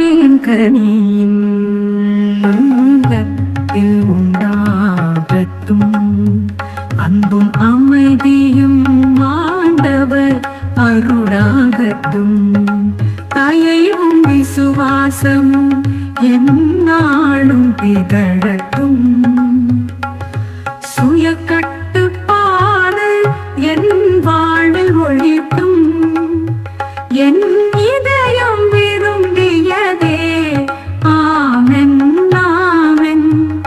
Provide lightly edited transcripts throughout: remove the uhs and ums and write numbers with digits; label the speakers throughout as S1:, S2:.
S1: கனியின் உள்ளத்தில் உண்டாகட்டும். அன்பும் அமைதியும் ஆண்டவர் அருளாகட்டும். தயையும் விசுவாசமும் எந்நாளும் திகழட்டும். சுய கட்டுப்பாடு என் வாழ்வில் ஒழிக்கும். என் இதயம் விரும்பியதே ஆமென் ஆமென்.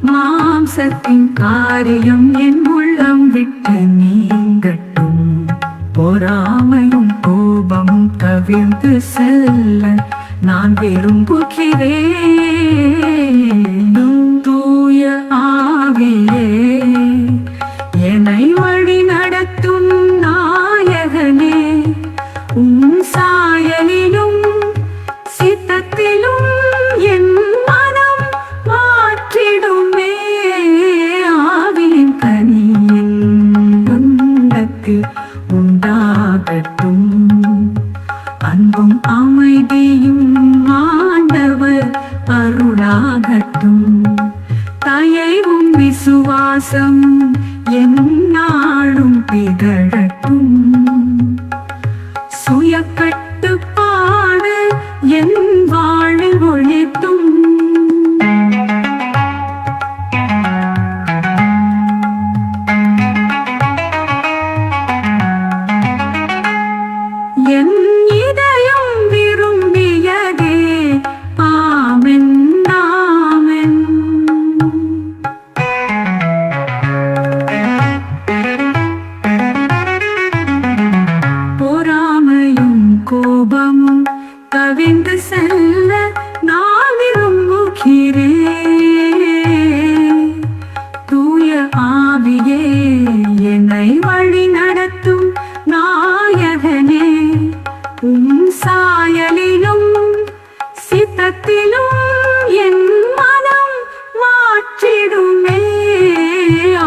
S1: மாம்சத்தின் காரியம் என் உள்ளம் விட்டு நீங்கட்டும். பொறாமையும் கோபமும் தவிர்த்து செல்ல நான் விரும்புகிறேன். தூய ஆவியே என்னை வழி நடத்தும் நாயகனே. உன் சாயலிலும் சித்தத்திலும் என் மனம் மாற்றிடுமே. ஆவியின் கனியின் உள்ளத்தில் உண்டாகட்டும். அன்பும் அமைதியும் ஆண்டவர் அருளாகட்டும். தயைவும் விசுவாசம் எந்நாளும் திகழட்டும். சுய கட்டுப்பாடு என் வாழ்வில் ஒழித்தும். என் இதயம் விரும்பியதே ஆமென் ஆமென். பொறாமையும் கோபமும் கவிந்து செல்ல நான் விரும்புகிறேன். தூய ஆவியே என்னை வழி நடத்தும் நாயகனே. உன் சாயலிலும் சித்தத்திலும் என் மனம் மாற்றிடுமே.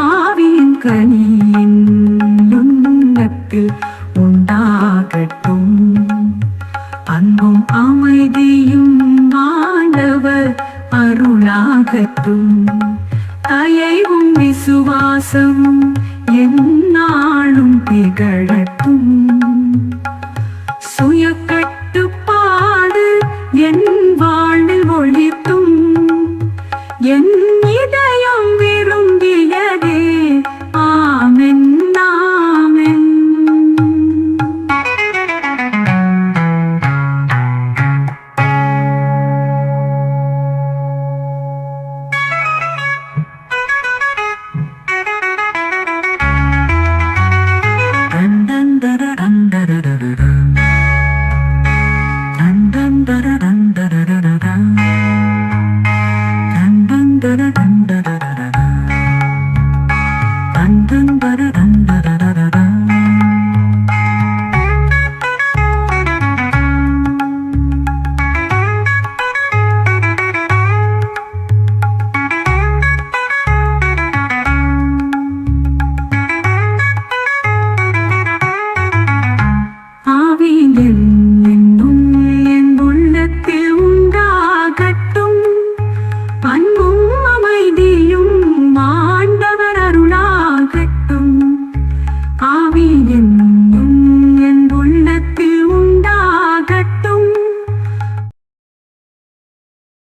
S1: ஆவியின் கனியின் உள்ளத்தில் உண்டாகட்டும். அன்பும் அமைதியும் ஆண்டவர் அருளாகட்டும். தயைவும் விசுவாசம் எந்நாளும் திகழட்டும். சுய கட்டுப்பாடு என்